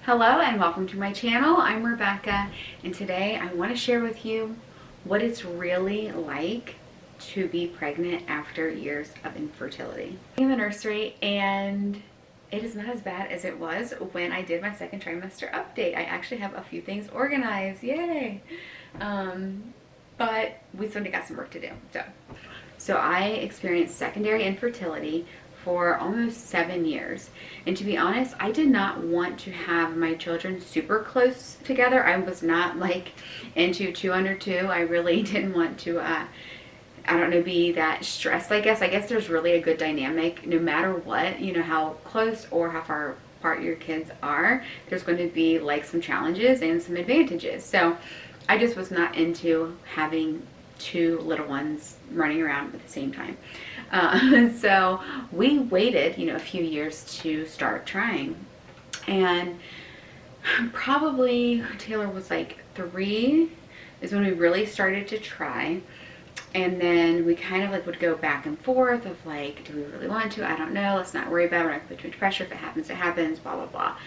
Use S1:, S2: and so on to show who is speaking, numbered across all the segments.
S1: Hello and welcome to my channel. I'm Rebecca, and today I want to share with you what it's really like to be pregnant after years of infertility. I'm in the nursery and it is not as bad as it was when I did my second trimester update. I actually have a few things organized, yay! But we still got some work to do. So I experienced secondary infertility for almost 7 years. And to be honest, I did not want to have my children super close together. I was not like into 2 under 2. I really didn't want to, I don't know, be that stressed, I guess. I guess there's really a good dynamic no matter what, you know, how close or how far apart your kids are. There's going to be like some challenges and some advantages. So I just was not into having 2 little ones running around at the same time. So we waited, a few years to start trying. And probably Taylor was like 3 is when we really started to try. And then we kind of like would go back and forth of like, do we really want to? I don't know. Let's not worry about it. We're not put too much pressure. If it happens, it happens, blah, blah, blah.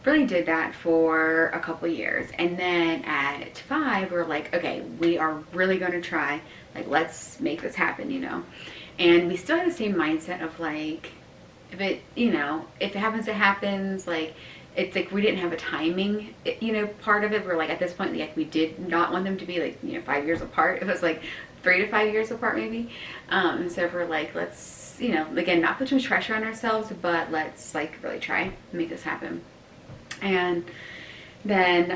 S1: Really did that for a couple years. And then at 5, we're like, okay, we are really going to try. Like, let's make this happen, And we still had the same mindset of like, if it, if it happens, it happens. Like, it's like we didn't have a timing, part of it. We're like, at this point, like, we did not want them to be like, 5 years apart. It was like 3 to 5 years apart, maybe. And so we're like, let's, again, not put too much pressure on ourselves, but let's like really try and make this happen. And then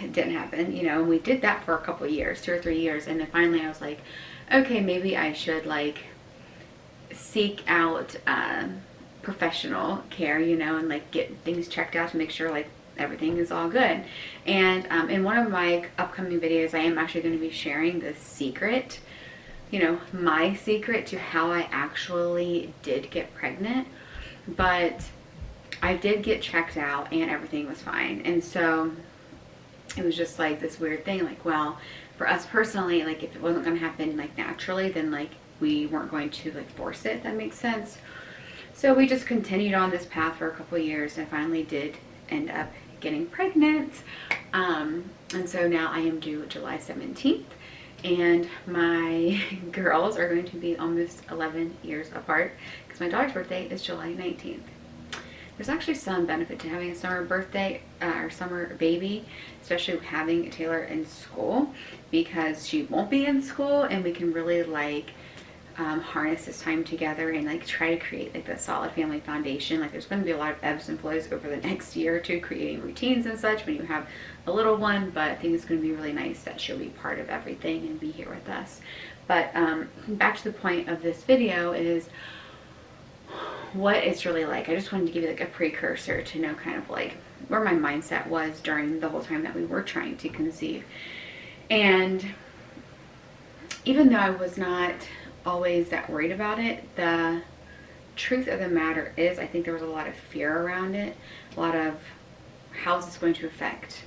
S1: it didn't happen, and we did that for a couple of years, 2 or 3 years. And then finally I was like, okay, maybe I should like seek out professional care, and like get things checked out to make sure like everything is all good. And in one of my upcoming videos, I am actually going to be sharing the secret, my secret to how I actually did get pregnant. But I did get checked out and everything was fine. And so it was just like this weird thing, like, well, for us personally, like if it wasn't going to happen like naturally, then like we weren't going to like force it, if that makes sense. So we just continued on this path for a couple of years and finally did end up getting pregnant. And so now I am due July 17th. And my girls are going to be almost 11 years apart because my daughter's birthday is July 19th. There's actually some benefit to having a summer birthday or summer baby, especially having Taylor in school, because she won't be in school and we can really like harness this time together and like try to create like the solid family foundation. Like there's going to be a lot of ebbs and flows over the next year or two, creating routines and such when you have a little one, but I think it's going to be really nice that she'll be part of everything and be here with us. But back to the point of this video is what it's really like. I just wanted to give you like a precursor to know kind of like where my mindset was during the whole time that we were trying to conceive. And even though I was not always that worried about it, the truth of the matter is I think there was a lot of fear around it, a lot of how is this going to affect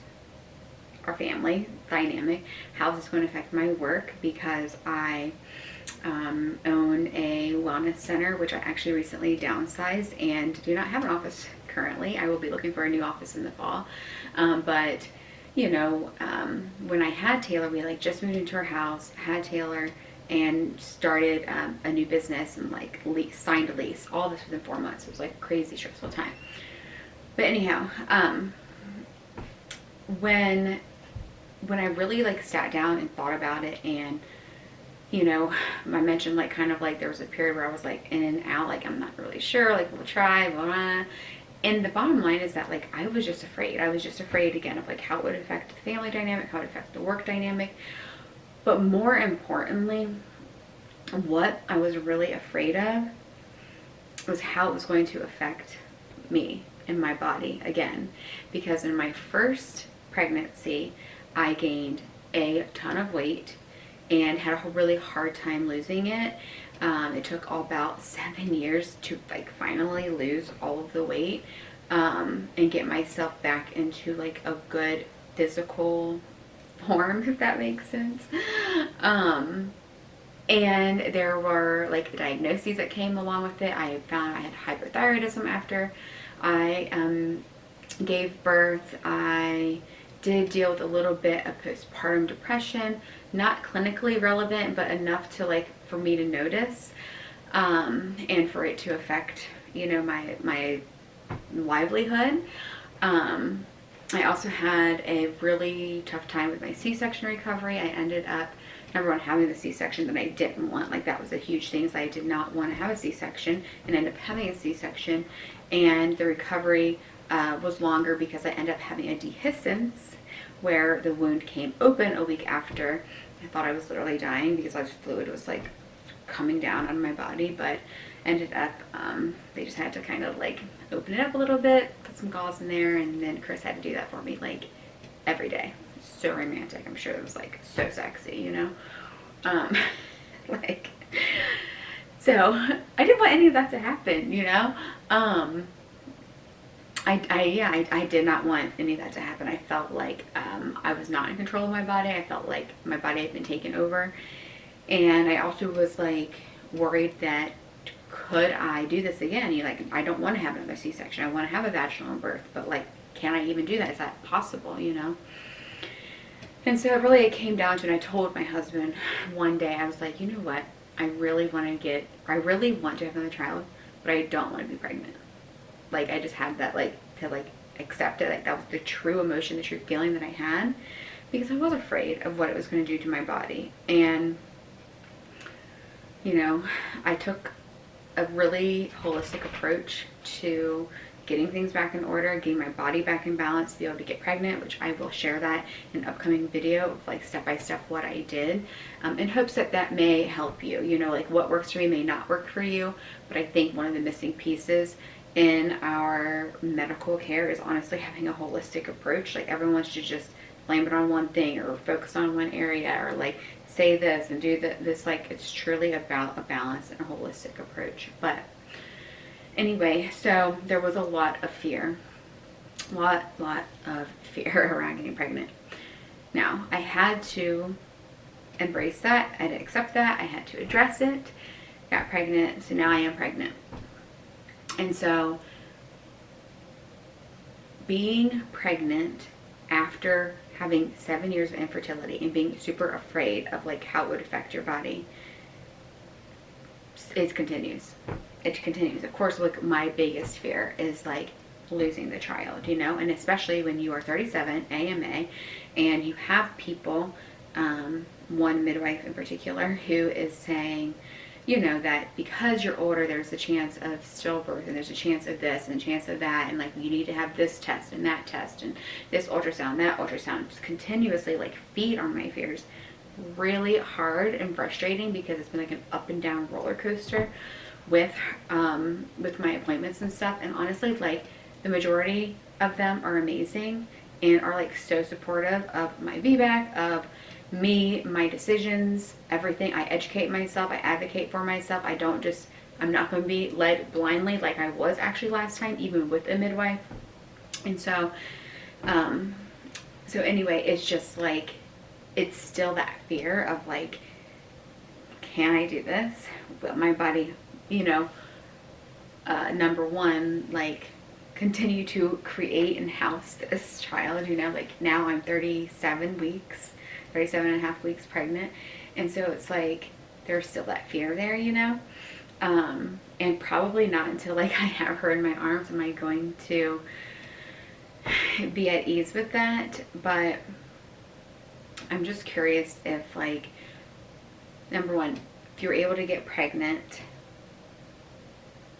S1: our family dynamic, how is this going to affect my work, because I own a wellness center, which I actually recently downsized and do not have an office currently. I will be looking for a new office in the fall. But when I had Taylor, we like just moved into our house, had Taylor, and started a new business and like signed a lease. All this within 4 months. It was like a crazy stressful time. But anyhow, when I really like sat down and thought about it, and I mentioned like kind of like there was a period where I was like in and out, like I'm not really sure, like we'll try, blah, blah. And the bottom line is that like I was just afraid. I was just afraid again of like how it would affect the family dynamic, how it would affect the work dynamic. But more importantly, what I was really afraid of was how it was going to affect me and my body again. Because in my first pregnancy, I gained a ton of weight and had a really hard time losing it. It took all about 7 years to like finally lose all of the weight and get myself back into like a good physical form, if that makes sense. And there were like the diagnoses that came along with it. I found I had hyperthyroidism after I gave birth, I did deal with a little bit of postpartum depression, not clinically relevant, but enough to like for me to notice, and for it to affect, you know, my livelihood. I also had a really tough time with my C-section recovery. I ended up, number one, having the C-section that I didn't want. Like, that was a huge thing. So I did not want to have a C-section and ended up having a C-section. And the recovery was longer because I ended up having a dehiscence where the wound came open a week after. I thought I was literally dying because fluid was like coming down on my body, but ended up, they just had to kind of like open it up a little bit, put some gauze in there, and then Chris had to do that for me like every day. So romantic. I'm sure it was like so sexy, you know? Like, so I didn't want any of that to happen, you know? I did not want any of that to happen. I felt like I was not in control of my body. I felt like my body had been taken over. And I also was like worried that, could I do this again? You like, I don't want to have another C-section. I want to have a vaginal birth, but like, can I even do that? Is that possible, you know? And so really it came down to, and I told my husband one day, I was like, you know what? I really want to have another child, but I don't want to be pregnant. Like, I just had that, like, to like accept it. Like, that was the true emotion, the true feeling that I had, because I was afraid of what it was going to do to my body. And, you know, I took a really holistic approach to getting things back in order, getting my body back in balance to be able to get pregnant, which I will share that in an upcoming video of like step by step what I did, in hopes that that may help you. You know, like what works for me may not work for you, but I think one of the missing pieces in our medical care is honestly having a holistic approach. Like, everyone wants to just blame it on one thing or focus on one area or like say this and do this. Like, it's truly about a balance and a holistic approach. But anyway, so there was a lot of fear, lot of fear around getting pregnant. Now, I had to embrace that. I had to accept that. I had to address it. Got pregnant, so now I am pregnant. And so being pregnant after having 7 years of infertility and being super afraid of like how it would affect your body, it continues. It continues. Of course, like, my biggest fear is like losing the child, you know, and especially when you are 37 AMA and you have people, one midwife in particular, who is saying, you know, that because you're older, there's a chance of stillbirth and there's a chance of this and a chance of that, and like you need to have this test and that test and this ultrasound, that ultrasound, just continuously like feed on my fears. Really hard and frustrating because it's been like an up and down roller coaster with my appointments and stuff. And honestly, like, the majority of them are amazing and are like so supportive of my VBAC, of me, my decisions, everything. I educate myself, I advocate for myself. I'm not going to be led blindly like I was actually last time, even with a midwife. And so, so anyway, it's just like, it's still that fear of like, can I do this? Will my body, you know, number one, like, continue to create and house this child, you know, like now I'm 37 and a half weeks pregnant. And so it's like, there's still that fear there, you know, and probably not until like I have her in my arms am I going to be at ease with that. But I'm just curious if, like, number one, if you're able to get pregnant,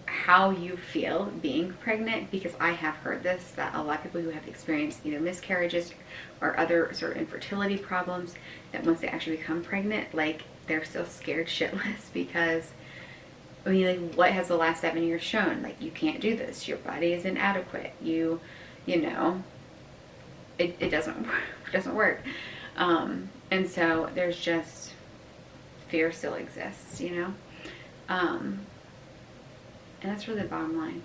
S1: how you feel being pregnant, because I have heard this, that a lot of people who have experienced either miscarriages or other sort of infertility problems, that once they actually become pregnant, like, they're still scared shitless because, I mean, like, what has the last 7 years shown? Like, you can't do this. Your body is inadequate. You know, it doesn't work. And so there's just, fear still exists, you know? And that's really the bottom line.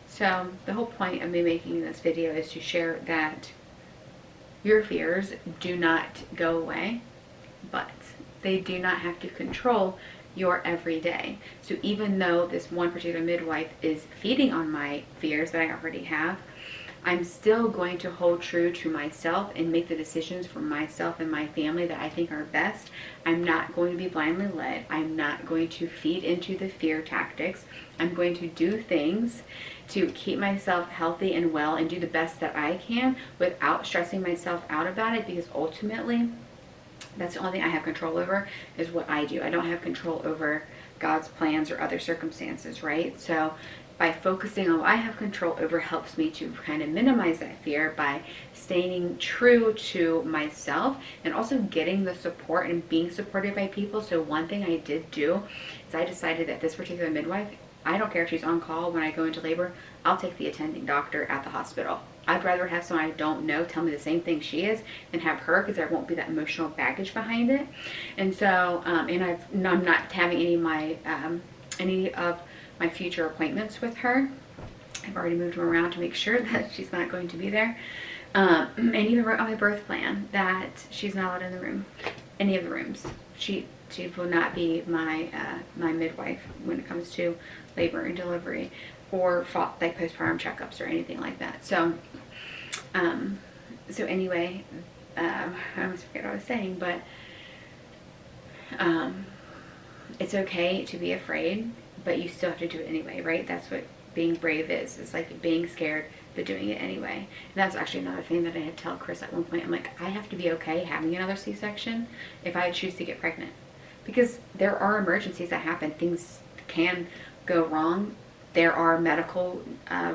S1: So the whole point of me making this video is to share that your fears do not go away, but they do not have to control your everyday. So even though this one particular midwife is feeding on my fears that I already have, I'm still going to hold true to myself and make the decisions for myself and my family that I think are best. I'm not going to be blindly led. I'm not going to feed into the fear tactics. I'm going to do things to keep myself healthy and well and do the best that I can without stressing myself out about it, because ultimately that's the only thing I have control over is what I do. I don't have control over God's plans or other circumstances, right? So by focusing on what I have control over helps me to kind of minimize that fear by staying true to myself and also getting the support and being supported by people. So one thing I did do is I decided that this particular midwife, I don't care if she's on call when I go into labor, I'll take the attending doctor at the hospital. I'd rather have someone I don't know tell me the same thing she is than have her, because there won't be that emotional baggage behind it. And so, and I'm not having any of my future appointments with her. I've already moved them around to make sure that she's not going to be there. And even wrote on my birth plan that she's not allowed in the room, any of the rooms. She will not be my my midwife when it comes to labor and delivery or like postpartum checkups or anything like that. So, so anyway, I almost forget what I was saying, but it's okay to be afraid, but you still have to do it anyway, right? That's what being brave is. It's like being scared, but doing it anyway. And that's actually another thing that I had to tell Chris at one point. I'm like, I have to be okay having another C-section if I choose to get pregnant. Because there are emergencies that happen. Things can go wrong. There are medical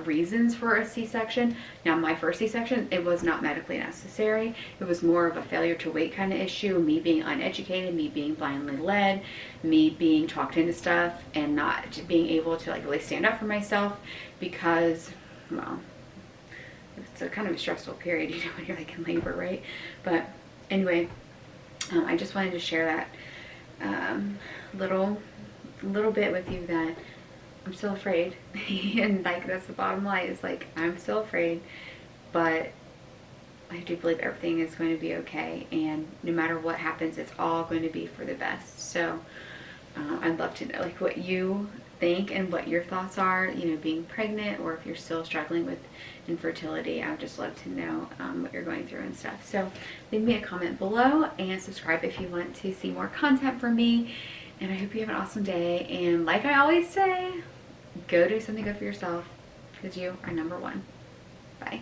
S1: reasons for a C-section. Now, my first C-section, it was not medically necessary. It was more of a failure to wait kind of issue, me being uneducated, me being blindly led, me being talked into stuff, and not being able to like really stand up for myself because, well, it's a kind of a stressful period, you know, when you're like in labor, right? But anyway, I just wanted to share that little bit with you that I'm still afraid. And like, that's the bottom line, is like, I'm still afraid, but I do believe everything is going to be okay, and no matter what happens, it's all going to be for the best. So I'd love to know like what you think and what your thoughts are, you know, being pregnant, or if you're still struggling with infertility. I would just love to know what you're going through and stuff. So leave me a comment below and subscribe if you want to see more content from me. And I hope you have an awesome day. And like I always say, go do something good for yourself, because you are number one. Bye.